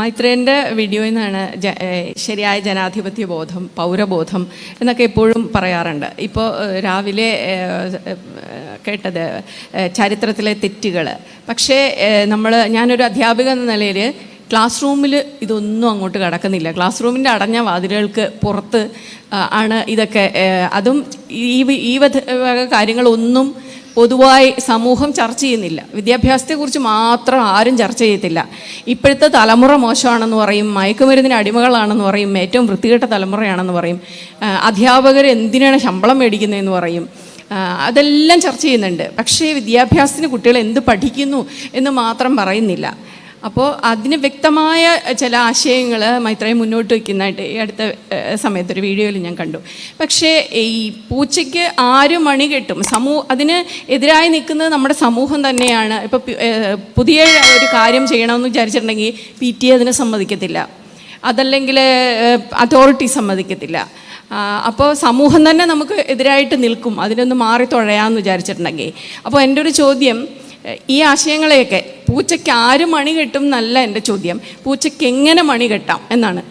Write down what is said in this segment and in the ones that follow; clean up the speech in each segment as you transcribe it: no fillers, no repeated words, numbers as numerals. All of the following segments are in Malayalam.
മൈത്രേൻ്റെ വീഡിയോയിൽ നിന്നാണ് ശരിയായ ജനാധിപത്യ ബോധം, പൗരബോധം എന്നൊക്കെ എപ്പോഴും പറയാറുണ്ട്. ഇപ്പോൾ രാവിലെ കേട്ടത് ചരിത്രത്തിലെ തെറ്റുകൾ. പക്ഷേ ഞാനൊരു അധ്യാപിക എന്ന നിലയിൽ ക്ലാസ് റൂമിൽ ഇതൊന്നും അങ്ങോട്ട് കടക്കുന്നില്ല. ക്ലാസ് റൂമിൻ്റെ അടഞ്ഞ വാതിലുകൾക്ക് പുറത്ത് ആണ് ഇതൊക്കെ. അതും ഈ വക കാര്യങ്ങളൊന്നും പൊതുവായി സമൂഹം ചർച്ച ചെയ്യുന്നില്ല. വിദ്യാഭ്യാസത്തെക്കുറിച്ച് മാത്രം ആരും ചർച്ച ചെയ്യത്തില്ല. ഇപ്പോഴത്തെ തലമുറ മോശമാണെന്ന് പറയും, മയക്കുമരുന്നിന് അടിമകളാണെന്ന് പറയും, ഏറ്റവും വൃത്തികെട്ട തലമുറയാണെന്ന് പറയും, അധ്യാപകർ എന്തിനാണ് ശമ്പളം മേടിക്കുന്നതെന്ന് പറയും. അതെല്ലാം ചർച്ച ചെയ്യുന്നുണ്ട്. പക്ഷേ വിദ്യാഭ്യാസത്തിന് കുട്ടികൾ എന്ത് പഠിക്കുന്നു എന്ന് മാത്രം പറയുന്നില്ല. അപ്പോൾ അതിന് വ്യക്തമായ ചില ആശയങ്ങൾ മൈത്രേയ മുന്നോട്ട് വയ്ക്കുന്നതായിട്ട് ഈ അടുത്ത സമയത്തൊരു വീഡിയോയിൽ ഞാൻ കണ്ടു. പക്ഷേ ഈ പൂച്ചയ്ക്ക് ആര് മണി കെട്ടും? അതിന് എതിരായി നിൽക്കുന്നത് നമ്മുടെ സമൂഹം തന്നെയാണ്. ഇപ്പോൾ പുതിയ ഒരു കാര്യം ചെയ്യണമെന്ന് വിചാരിച്ചിട്ടുണ്ടെങ്കിൽ PTA അതിന് സമ്മതിക്കത്തില്ല, അതല്ലെങ്കിൽ അതോറിറ്റി സമ്മതിക്കത്തില്ല. അപ്പോൾ സമൂഹം തന്നെ നമുക്ക് എതിരായിട്ട് നിൽക്കും അതിനൊന്ന് മാറി തുഴയാമെന്ന് വിചാരിച്ചിട്ടുണ്ടെങ്കിൽ. അപ്പോൾ എൻ്റെ ഒരു ചോദ്യം, ഈ ആശയങ്ങളെയൊക്കെ പൂച്ചയ്ക്ക് ആര് മണി കെട്ടും എന്നല്ല എൻ്റെ ചോദ്യം, പൂച്ചയ്ക്ക് എങ്ങനെ മണി കെട്ടാം എന്നാണ്.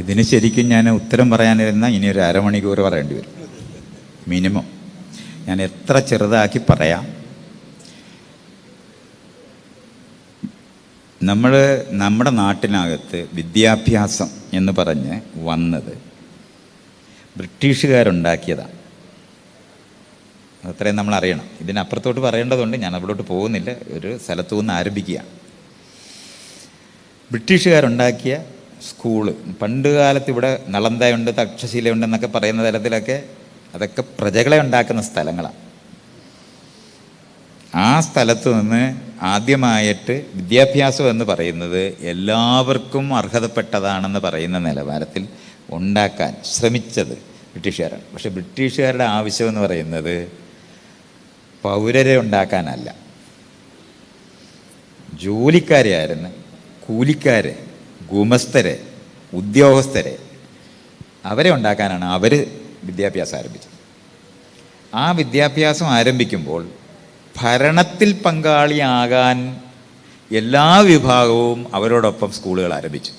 ഇതിന് ശരിക്കും ഞാൻ ഉത്തരം പറയാനിരുന്ന ഇനി ഒരു അരമണിക്കൂർ പറയേണ്ടി വരും മിനിമം. ഞാൻ എത്ര ചെറുതാക്കി പറയാം. നമ്മുടെ നാട്ടിനകത്ത് വിദ്യാഭ്യാസം എന്ന് പറഞ്ഞ് വന്നത് ബ്രിട്ടീഷുകാരുണ്ടാക്കിയതാണ്. അത്രയും നമ്മൾ അറിയണം. ഇതിനപ്പുറത്തോട്ട് പറയേണ്ടതുണ്ട്, ഞാൻ അവിടോട്ട് പോകുന്നില്ല. ഒരു സ്ഥലത്തു നിന്ന് ആരംഭിക്കുക. ബ്രിട്ടീഷുകാരുണ്ടാക്കിയ സ്കൂള് പണ്ട് കാലത്ത് ഇവിടെ നളന്തയുണ്ട്, തക്ഷശിലയുണ്ട് എന്നൊക്കെ പറയുന്ന തരത്തിലൊക്കെ അതൊക്കെ പ്രജകളെ ഉണ്ടാക്കുന്ന സ്ഥലങ്ങളാണ്. ആ സ്ഥലത്ത് നിന്ന് ആദ്യമായിട്ട് വിദ്യാഭ്യാസം എന്ന് പറയുന്നത് എല്ലാവർക്കും അർഹതപ്പെട്ടതാണെന്ന് പറയുന്ന നിലവാരത്തിൽ ഉണ്ടാക്കാൻ ശ്രമിച്ചത് ബ്രിട്ടീഷുകാരാണ്. പക്ഷെ ബ്രിട്ടീഷുകാരുടെ ആവശ്യം എന്ന് പറയുന്നത് പൗരരെ ഉണ്ടാക്കാനല്ല, ജോലിക്കാരെ ആയിരുന്നു. കൂലിക്കാരെ, ഗുമസ്തരെ, ഉദ്യോഗസ്ഥരെ, അവരെ ഉണ്ടാക്കാനാണ് അവർ വിദ്യാഭ്യാസം ആരംഭിച്ചത്. ആ വിദ്യാഭ്യാസം ആരംഭിക്കുമ്പോൾ ഭരണത്തിൽ പങ്കാളിയാകാൻ എല്ലാ വിഭാഗവും അവരോടൊപ്പം സ്കൂളുകൾ ആരംഭിച്ചു.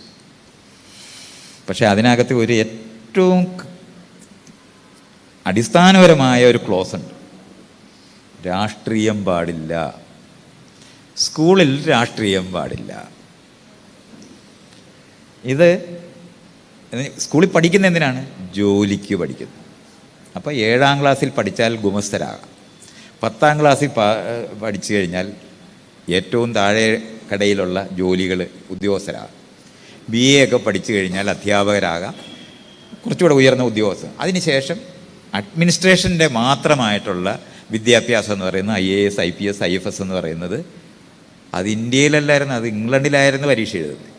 പക്ഷെ അതിനകത്ത് ഒരു ഏറ്റവും അടിസ്ഥാനപരമായ ഒരു ക്ലോസ് ഉണ്ട്: രാഷ്ട്രീയം പാടില്ല. സ്കൂളിൽ രാഷ്ട്രീയം പാടില്ല. ഇത് സ്കൂളിൽ പഠിക്കുന്ന എന്തിനാണ്? ജോലിക്ക് പഠിക്കുന്നു. അപ്പോൾ 7ാം ക്ലാസ്സിൽ പഠിച്ചാൽ ഗുമസ്തരാകാം, 10ാം ക്ലാസ്സിൽ പഠിച്ചു കഴിഞ്ഞാൽ ഏറ്റവും താഴെ കടയിലുള്ള ജോലികൾ ഉദ്യോഗസ്ഥരാകാം, BA ഒക്കെ പഠിച്ചു കഴിഞ്ഞാൽ അധ്യാപകരാകാം, കുറച്ചുകൂടെ ഉയർന്ന ഉദ്യോഗസ്ഥർ. അതിനുശേഷം അഡ്മിനിസ്ട്രേഷൻ്റെ മാത്രമായിട്ടുള്ള വിദ്യാഭ്യാസം എന്ന് പറയുന്നത് IAS, IPS, IFS എന്ന് പറയുന്നത് അത് ഇന്ത്യയിലല്ലായിരുന്നു, അത് ഇംഗ്ലണ്ടിലായിരുന്നു പരീക്ഷ എഴുതുന്നത്.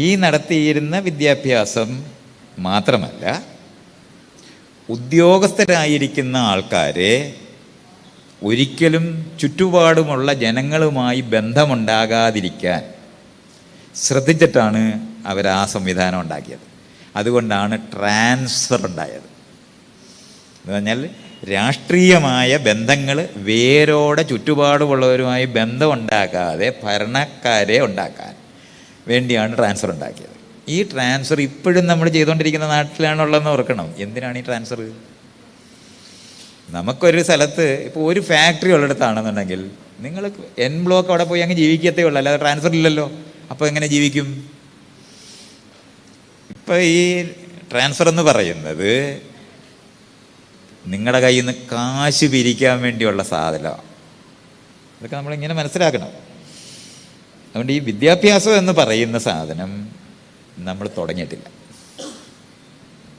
ഈ നടത്തിയിരുന്ന വിദ്യാഭ്യാസം മാത്രമല്ല, ഉദ്യോഗസ്ഥരായിരിക്കുന്ന ആൾക്കാരെ ഒരിക്കലും ചുറ്റുപാടുമുള്ള ജനങ്ങളുമായി ബന്ധമുണ്ടാകാതിരിക്കാൻ ശ്രദ്ധിച്ചിട്ടാണ് അവർ ആ സംവിധാനം ഉണ്ടാക്കിയത്. അതുകൊണ്ടാണ് ട്രാൻസ്ഫർ ഉണ്ടായത്. എന്ന് പറഞ്ഞാൽ രാഷ്ട്രീയമായ ബന്ധങ്ങൾ വേരോടെ ചുറ്റുപാടുമുള്ളവരുമായി ബന്ധം ഉണ്ടാക്കാതെ ഭരണക്കാരെ ഉണ്ടാക്കാൻ വേണ്ടിയാണ് ട്രാൻസ്ഫർ ഉണ്ടാക്കിയത്. ഈ ട്രാൻസ്ഫർ ഇപ്പോഴും നമ്മൾ ചെയ്തുകൊണ്ടിരിക്കുന്ന നാട്ടിലാണുള്ളതെന്ന് ഓർക്കണം. എന്തിനാണ് ഈ ട്രാൻസ്ഫർ? നമുക്കൊരു സ്ഥലത്ത് ഇപ്പോൾ ഒരു ഫാക്ടറി ഉള്ളിടത്താണെന്നുണ്ടെങ്കിൽ നിങ്ങൾ N ബ്ലോക്ക് അവിടെ പോയി അങ്ങ് ജീവിക്കത്തേ ഉള്ളൂ, അല്ലാതെ ട്രാൻസ്ഫർ ഇല്ലല്ലോ. അപ്പോൾ എങ്ങനെ ജീവിക്കും? ഇപ്പം ഈ ട്രാൻസ്ഫർ എന്ന് പറയുന്നത് നിങ്ങളുടെ കയ്യിൽ നിന്ന് കാശ് പിരിക്കാൻ വേണ്ടിയുള്ള സാധനമാണ്. ഇതൊക്കെ നമ്മളിങ്ങനെ മനസ്സിലാക്കണം. അതുകൊണ്ട് ഈ വിദ്യാഭ്യാസം എന്ന് പറയുന്ന സാധനം നമ്മൾ തുടങ്ങിയിട്ടില്ല.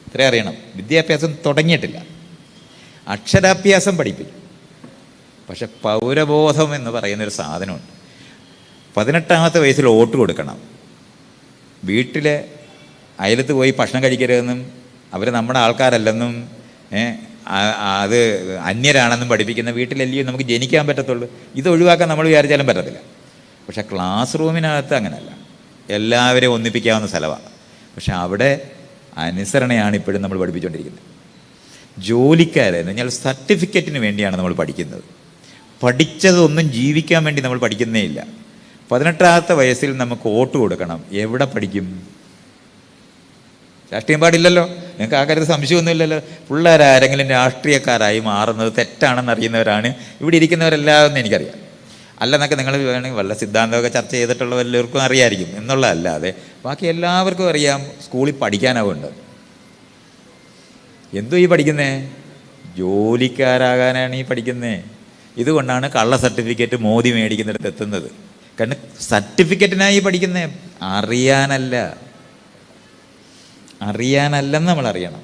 ഇത്ര അറിയണം, വിദ്യാഭ്യാസം തുടങ്ങിയിട്ടില്ല. അക്ഷരാഭ്യാസം പഠിപ്പിക്കും, പക്ഷെ പൗരബോധം എന്ന് പറയുന്നൊരു സാധനമുണ്ട്. 18ാമത്തെ വയസ്സിൽ വോട്ട് കൊടുക്കണം. വീട്ടിലെ അയലത്ത് പോയി ഭക്ഷണം കഴിക്കരുതെന്നും അവർ നമ്മുടെ ആൾക്കാരല്ലെന്നും അത് അന്യരാണെന്നും പഠിപ്പിക്കുന്ന വീട്ടിലല്ലയോ നമുക്ക് ജനിക്കാൻ പറ്റത്തുള്ളൂ. ഇത് ഒഴിവാക്കാൻ നമ്മൾ വിചാരിച്ചാലും പറ്റത്തില്ല. പക്ഷെ ക്ലാസ് റൂമിനകത്ത് അങ്ങനെയല്ല, എല്ലാവരെയും ഒന്നിപ്പിക്കാവുന്ന സ്ഥലമാണ്. പക്ഷെ അവിടെ അനുസരണയാണ് ഇപ്പോഴും നമ്മൾ പഠിപ്പിച്ചുകൊണ്ടിരിക്കുന്നത്. ജോലിക്കാരെന്ന് പറഞ്ഞാൽ സർട്ടിഫിക്കറ്റിന് വേണ്ടിയാണ് നമ്മൾ പഠിക്കുന്നത്. പഠിച്ചതൊന്നും ജീവിക്കാൻ വേണ്ടി നമ്മൾ പഠിക്കുന്നേ ഇല്ല. 18ാമത്തെ വയസ്സിൽ നമുക്ക് വോട്ട് കൊടുക്കണം. എവിടെ പഠിക്കും? രാഷ്ട്രീയം പാടില്ലല്ലോ. നിങ്ങൾക്ക് ആ കാര്യത്തിൽ സംശയമൊന്നുമില്ലല്ലോ. പിള്ളേരാരെങ്കിലും രാഷ്ട്രീയക്കാരായി മാറുന്നത് തെറ്റാണെന്ന് അറിയുന്നവരാണ് ഇവിടെ ഇരിക്കുന്നവരെല്ലാം എന്ന് എനിക്കറിയാം. അല്ലെന്നൊക്കെ നിങ്ങൾ വേണമെങ്കിൽ വല്ല സിദ്ധാന്തമൊക്കെ ചർച്ച ചെയ്തിട്ടുള്ള എല്ലാവർക്കും അറിയാമായിരിക്കും എന്നുള്ളതല്ലാതെ ബാക്കി എല്ലാവർക്കും അറിയാം സ്കൂളിൽ പഠിക്കാനാവുണ്ട്. എന്തോ ഈ പഠിക്കുന്നേ? ജോലിക്കാരാകാനാണ് ഈ പഠിക്കുന്നേ. ഇതുകൊണ്ടാണ് കള്ള സർട്ടിഫിക്കറ്റ് മോദി മേടിക്കുന്നിടത്ത് എത്തുന്നത്. കാരണം സർട്ടിഫിക്കറ്റിനായി പഠിക്കുന്നേ, അറിയാനല്ലെന്ന് നമ്മൾ അറിയണം.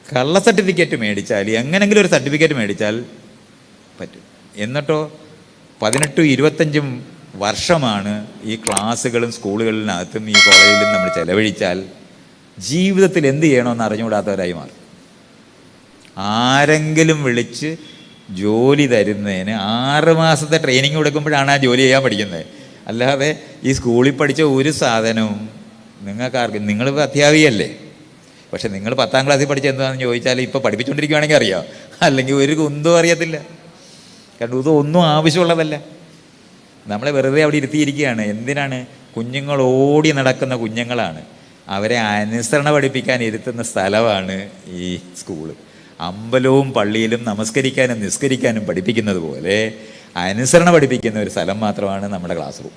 കള്ള സർട്ടിഫിക്കറ്റ് മേടിച്ചാൽ, എങ്ങനെങ്കിലും ഒരു സർട്ടിഫിക്കറ്റ് മേടിച്ചാൽ പറ്റും. എന്നിട്ടോ 18-25 വർഷമാണ് ഈ ക്ലാസ്സുകളും സ്കൂളുകളിനകത്തും ഈ കോളേജിലും നമ്മൾ ചെലവഴിച്ചാൽ ജീവിതത്തിൽ എന്ത് ചെയ്യണമെന്ന് അറിഞ്ഞുകൂടാത്തവരായി മാറും. ആരെങ്കിലും വിളിച്ച് ജോലി തരുന്നതിന് 6 മാസത്തെ ട്രെയിനിങ് കൊടുക്കുമ്പോഴാണ് ആ ജോലി ചെയ്യാൻ പഠിക്കുന്നത്. അല്ലാതെ ഈ സ്കൂളിൽ പഠിച്ച ഒരു സാധനവും നിങ്ങൾക്കാർക്കും, നിങ്ങൾ അധ്യാപികയല്ലേ, പക്ഷെ നിങ്ങൾ 10ാം ക്ലാസ്സിൽ പഠിച്ച എന്താണെന്ന് ചോദിച്ചാൽ ഇപ്പോൾ പഠിപ്പിച്ചുകൊണ്ടിരിക്കുകയാണെങ്കിൽ അറിയാം, അല്ലെങ്കിൽ ഒരു കുന്തവും അറിയത്തില്ല. കാരണം ഇതൊന്നും ആവശ്യമുള്ളതല്ല. നമ്മളെ വെറുതെ അവിടെ ഇരുത്തിയിരിക്കുകയാണ്. എന്തിനാണ്? കുഞ്ഞുങ്ങൾ ഓടി നടക്കുന്ന കുഞ്ഞുങ്ങളാണ്. അവരെ അനുസരണ പഠിപ്പിക്കാൻ ഇരുത്തുന്ന സ്ഥലമാണ് ഈ സ്കൂള്. അമ്പലവും പള്ളിയിലും നമസ്കരിക്കാനും നിസ്കരിക്കാനും പഠിപ്പിക്കുന്നത് പോലെ അനുസരണ പഠിപ്പിക്കുന്ന ഒരു സ്ഥലം മാത്രമാണ് നമ്മുടെ ക്ലാസ് റൂം.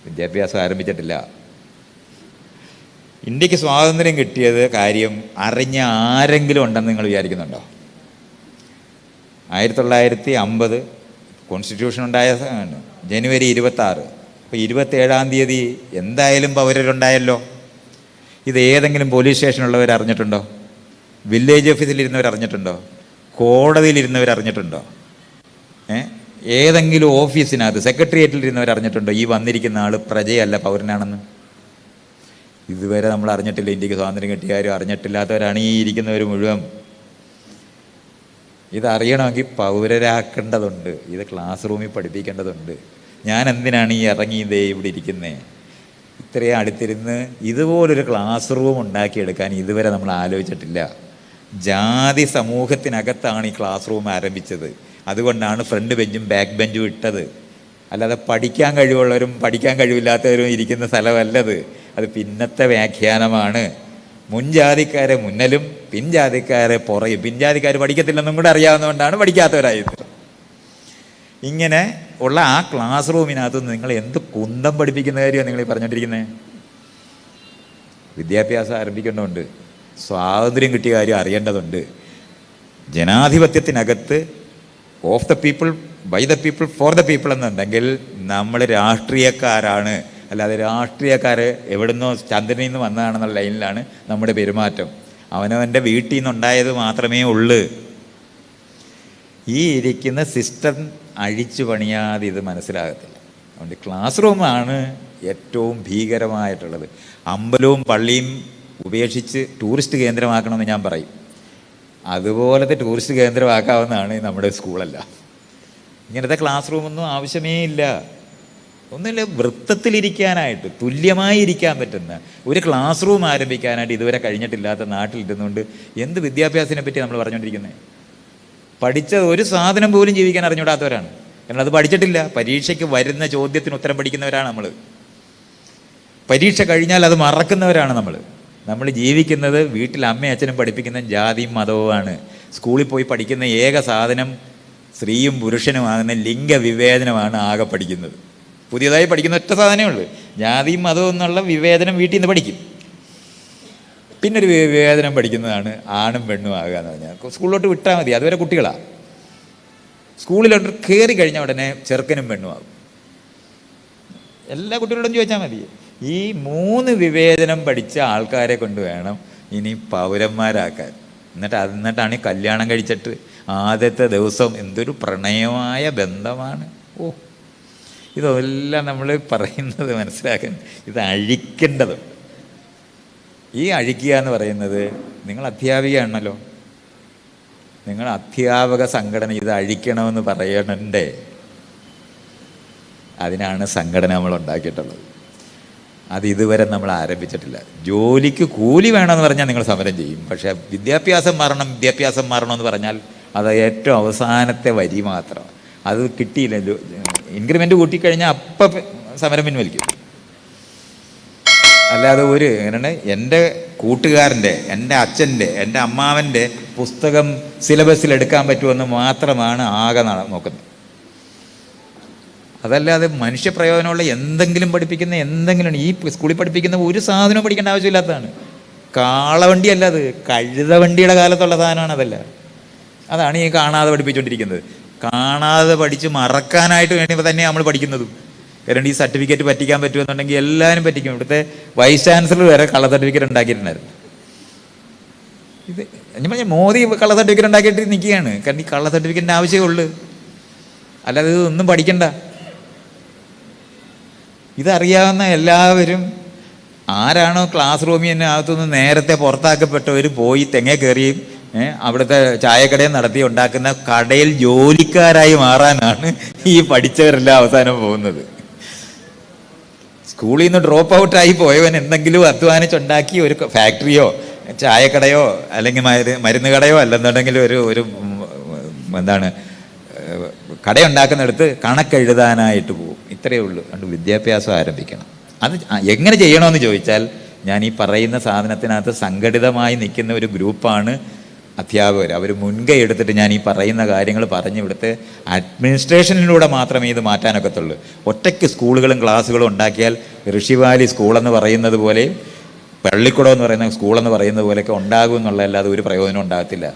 വിദ്യാഭ്യാസം ആരംഭിച്ചിട്ടില്ല. ഇന്ത്യക്ക് സ്വാതന്ത്ര്യം കിട്ടിയത് കാര്യം അറിഞ്ഞ ആരെങ്കിലും ഉണ്ടെന്ന് നിങ്ങൾ വിചാരിക്കുന്നുണ്ടോ? 1950 കോൺസ്റ്റിറ്റ്യൂഷൻ ഉണ്ടായ ജനുവരി 26. അപ്പോൾ 27-ാം തീയതി എന്തായാലും പൗരരുണ്ടായല്ലോ. ഇത് ഏതെങ്കിലും പോലീസ് സ്റ്റേഷനുള്ളവർ അറിഞ്ഞിട്ടുണ്ടോ? വില്ലേജ് ഓഫീസിലിരുന്നവർ അറിഞ്ഞിട്ടുണ്ടോ? കോടതിയിലിരുന്നവർ അറിഞ്ഞിട്ടുണ്ടോ? ഏതെങ്കിലും ഓഫീസിനകത്ത് സെക്രട്ടേറിയറ്റിലിരുന്നവർ അറിഞ്ഞിട്ടുണ്ടോ ഈ വന്നിരിക്കുന്ന ആൾ പ്രജയല്ല പൗരനാണെന്ന്? ഇതുവരെ നമ്മൾ അറിഞ്ഞിട്ടില്ല. ഇന്ത്യക്ക് സ്വാതന്ത്ര്യം കിട്ടിയാലും അറിഞ്ഞിട്ടില്ലാത്തവരാണ് ഈ ഇരിക്കുന്നവർ മുഴുവൻ. ഇതറിയണമെങ്കിൽ പൗരരാക്കേണ്ടതുണ്ട്. ഇത് ക്ലാസ് റൂമിൽ പഠിപ്പിക്കേണ്ടതുണ്ട്. ഞാൻ എന്തിനാണ് ഈ ഇറങ്ങി ഇതേ ഇവിടെ ഇരിക്കുന്നത്? ഇത്രയും അടുത്തിരുന്ന് ഇതുപോലൊരു ക്ലാസ് റൂം ഉണ്ടാക്കിയെടുക്കാൻ ഇതുവരെ നമ്മൾ ആലോചിച്ചിട്ടില്ല. ജാതി സമൂഹത്തിനകത്താണ് ഈ ക്ലാസ് റൂം ആരംഭിച്ചത്. അതുകൊണ്ടാണ് ഫ്രണ്ട് ബെഞ്ചും ബാക്ക് ബെഞ്ചും ഇട്ടത്. അല്ലാതെ പഠിക്കാൻ കഴിവുള്ളവരും പഠിക്കാൻ കഴിവില്ലാത്തവരും ഇരിക്കുന്ന സ്ഥലമല്ലത്. അത് പിന്നത്തെ വ്യാഖ്യാനമാണ്. മുൻജാതിക്കാരെ മുന്നിലും പിൻജാതിക്കാരെ പുറയും. പിൻജാതിക്കാർ പഠിക്കത്തില്ലെന്നും കൂടെ അറിയാവുന്നതുകൊണ്ടാണ് പഠിക്കാത്തവരായത്. ഇങ്ങനെ ഉള്ള ആ ക്ലാസ് റൂമിനകത്തുനിന്ന് നിങ്ങൾ എന്ത് കുന്തം പഠിപ്പിക്കുന്ന കാര്യമാണ് നിങ്ങൾ ഈ പറഞ്ഞുകൊണ്ടിരിക്കുന്നത്? വിദ്യാഭ്യാസം ആരംഭിക്കേണ്ടതുണ്ട്. സ്വാതന്ത്ര്യം കിട്ടിയ കാര്യം അറിയേണ്ടതുണ്ട്. ജനാധിപത്യത്തിനകത്ത് of the people, by the people, for the people എന്നുണ്ടെങ്കിൽ നമ്മൾ രാഷ്ട്രീയക്കാരാണ്. അല്ലാതെ രാഷ്ട്രീയക്കാർ എവിടുന്നോ ചന്ദ്രനിൽ നിന്ന് വന്നതാണെന്നുള്ള ലൈനിലാണ് നമ്മുടെ പെരുമാറ്റം. അവനവൻ്റെ വീട്ടിൽ നിന്നുണ്ടായത് മാത്രമേ ഉള്ളൂ. ഈ ഇരിക്കുന്ന സിസ്റ്റം അഴിച്ചു പണിയാതെ ഇത് മനസ്സിലാകത്തില്ല. അതുകൊണ്ട് ക്ലാസ് റൂമാണ് ഏറ്റവും ഭീകരമായിട്ടുള്ളത്. അമ്പലവും പള്ളിയും ഉപേക്ഷിച്ച് ടൂറിസ്റ്റ് കേന്ദ്രമാക്കണമെന്ന് ഞാൻ പറയും. അതുപോലത്തെ ടൂറിസ്റ്റ് കേന്ദ്രമാക്കാവുന്നതാണ് നമ്മുടെ സ്കൂളല്ല. ഇങ്ങനത്തെ ക്ലാസ് റൂമൊന്നും ആവശ്യമേ ഇല്ല. ഒന്നുമില്ല, വൃത്തത്തിലിരിക്കാനായിട്ട് തുല്യമായി ഇരിക്കാൻ പറ്റുന്ന ഒരു ക്ലാസ് റൂം ആരംഭിക്കാനായിട്ട് ഇതുവരെ കഴിഞ്ഞിട്ടില്ലാത്ത നാട്ടിലിരുന്നുകൊണ്ട് എന്ത് വിദ്യാഭ്യാസത്തിനെ പറ്റി നമ്മൾ പറഞ്ഞുകൊണ്ടിരിക്കുന്നത്? പഠിച്ച ഒരു സാധനം പോലും ജീവിക്കാൻ അറിഞ്ഞുകൂടാത്തവരാണ്. കാരണം അത് പഠിച്ചിട്ടില്ല. പരീക്ഷയ്ക്ക് വരുന്ന ചോദ്യത്തിന് ഉത്തരം പഠിക്കുന്നവരാണ് നമ്മൾ. പരീക്ഷ കഴിഞ്ഞാൽ അത് മറക്കുന്നവരാണ് നമ്മൾ. നമ്മൾ ജീവിക്കുന്നത് വീട്ടിൽ അമ്മയും അച്ഛനും പഠിപ്പിക്കുന്ന ജാതിയും മതവുമാണ്. സ്കൂളിൽ പോയി പഠിക്കുന്ന ഏക സാധനം സ്ത്രീയും പുരുഷനുമാകുന്ന ലിംഗവിവേചനമാണ് ആകെ പഠിക്കുന്നത്. പുതിയതായി പഠിക്കുന്ന ഒറ്റ സാധനമേ ഉള്ളൂ. ജാതിയും മതവും എന്നുള്ള വിവേചനം വീട്ടിൽ നിന്ന് പഠിക്കും. പിന്നൊരു വിവേചനം പഠിക്കുന്നതാണ് ആണും പെണ്ണും ആകുക എന്ന് പറഞ്ഞാൽ. സ്കൂളിലോട്ട് വിട്ടാൽ മതി, അതുവരെ കുട്ടികളാണ്. സ്കൂളിലോട്ട് കയറി കഴിഞ്ഞ ഉടനെ ചെറുക്കനും പെണ്ണും ആകും. എല്ലാ കുട്ടികളോടും ചോദിച്ചാൽ മതി. ഈ 3 വിവേചനം പഠിച്ച ആൾക്കാരെ കൊണ്ട് വേണം ഇനി പൗരന്മാരാക്കാൻ. എന്നിട്ടാണ് ഈ കല്യാണം കഴിച്ചിട്ട് ആദ്യത്തെ ദിവസം എന്തൊരു പ്രണയമായ ബന്ധമാണ്. ഇതെല്ലാം നമ്മൾ പറയുന്നത് മനസ്സിലാക്കാൻ ഇത് അഴിക്കേണ്ടതുണ്ട്. ഈ അഴിക്കുക എന്ന് പറയുന്നത്, നിങ്ങൾ അധ്യാപികയാണല്ലോ, നിങ്ങൾ അധ്യാപക സംഘടന ഇത് അഴിക്കണമെന്ന് പറയണണ്ടേ? അതിനാണ് സംഘടന നമ്മൾ ഉണ്ടാക്കിയിട്ടുള്ളത്. അത് ഇതുവരെ നമ്മൾ ആരംഭിച്ചിട്ടില്ല. ജോലിക്ക് കൂലി വേണമെന്ന് പറഞ്ഞാൽ നിങ്ങൾ സമരം ചെയ്യും. പക്ഷേ വിദ്യാഭ്യാസം മാറണമെന്ന് പറഞ്ഞാൽ അത് ഏറ്റവും അവസാനത്തെ വരി മാത്രം. അത് കിട്ടിയില്ല, ഇൻക്രിമെൻ്റ് കൂട്ടിക്കഴിഞ്ഞാൽ അപ്പം സമരം പിൻവലിക്കും. അല്ലാതെ എങ്ങനെയാണ് എൻ്റെ കൂട്ടുകാരൻ്റെ, എൻ്റെ അച്ഛൻ്റെ, എൻ്റെ അമ്മാവൻ്റെ പുസ്തകം സിലബസിൽ എടുക്കാൻ പറ്റുമെന്ന് മാത്രമാണ് ആകെ നോക്കുന്നത്. അതല്ലാതെ മനുഷ്യപ്രയോജനമുള്ള എന്തെങ്കിലും പഠിപ്പിക്കുന്ന എന്തെങ്കിലും ഈ സ്കൂളിൽ പഠിപ്പിക്കുന്ന ഒരു സാധനവും പഠിക്കേണ്ട ആവശ്യമില്ലാത്തതാണ്. കാളവണ്ടി അല്ല, അത് കഴുതവണ്ടിയുടെ കാലത്തുള്ള സാധനമാണ്. അതാണ് ഈ കാണാതെ പഠിപ്പിച്ചുകൊണ്ടിരിക്കുന്നത്. കാണാതെ പഠിച്ച് മറക്കാനായിട്ട് വേണ്ടി തന്നെ നമ്മൾ പഠിക്കുന്നതും. കാരണം ഈ സർട്ടിഫിക്കറ്റ് പറ്റിക്കാൻ പറ്റുമെന്നുണ്ടെങ്കിൽ എല്ലാവരും പറ്റിക്കും. ഇവിടുത്തെ വൈസ് ചാൻസലർ വരെ കള്ള സർട്ടിഫിക്കറ്റ് ഉണ്ടാക്കിയിട്ടുണ്ടായിരുന്നു. ഇത് ഞാൻ പറഞ്ഞ മോദി കള്ള സർട്ടിഫിക്കറ്റ് ഉണ്ടാക്കിയിട്ട് നിൽക്കുകയാണ്. കാരണം ഈ കള്ള സർട്ടിഫിക്കറ്റിൻ്റെ ആവശ്യമേ ഉള്ളൂ, അല്ലാതെ ഇതൊന്നും പഠിക്കണ്ട. ഇതറിയാവുന്ന എല്ലാവരും ആരാണോ ക്ലാസ് റൂമിൽ തന്നെ അകത്തുനിന്ന് നേരത്തെ പുറത്താക്കപ്പെട്ടവർ പോയി തെങ്ങേ കയറിയും അവിടുത്തെ ചായക്കടയിൽ നടത്തി ഉണ്ടാക്കുന്ന കടയിൽ ജോലിക്കാരായി മാറാനാണ് ഈ പഠിച്ചവരെല്ലാം അവസാനം പോകുന്നത്. സ്കൂളിൽ നിന്ന് ഡ്രോപ്പ് ഔട്ടായി പോയവൻ എന്തെങ്കിലും അധ്വാനിച്ചുണ്ടാക്കി ഒരു ഫാക്ടറിയോ ചായക്കടയോ അല്ലെങ്കിൽ മരുന്ന് കടയോ അല്ലെന്നുണ്ടെങ്കിൽ ഒരു കടയുണ്ടാക്കുന്നിടത്ത് കണക്കെഴുതാനായിട്ട് പോകും. ഇത്രയേ ഉള്ളൂ. അതുകൊണ്ട് വിദ്യാഭ്യാസം ആരംഭിക്കണം. അത് എങ്ങനെ ചെയ്യണമെന്ന് ചോദിച്ചാൽ, ഞാൻ ഈ പറയുന്ന സാധനത്തിനകത്ത് സംഘടിതമായി നിൽക്കുന്ന ഒരു ഗ്രൂപ്പാണ് അധ്യാപകർ. അവർ മുൻകൈ എടുത്തിട്ട് ഞാൻ ഈ പറയുന്ന കാര്യങ്ങൾ പറഞ്ഞ് ഇവിടുത്തെ അഡ്മിനിസ്ട്രേഷനിലൂടെ മാത്രമേ ഇത് മാറ്റാനൊക്കത്തുള്ളൂ. ഒറ്റയ്ക്ക് സ്കൂളുകളും ക്ലാസ്സുകളും ഉണ്ടാക്കിയാൽ ഋഷിവാലി സ്കൂളെന്ന് പറയുന്നത് പോലെ, പള്ളിക്കുടം എന്ന് പറയുന്ന സ്കൂളെന്ന് പറയുന്നത് പോലെയൊക്കെ ഉണ്ടാകും എന്നുള്ളതല്ലാതെ ഒരു പ്രയോജനം ഉണ്ടാകത്തില്ല.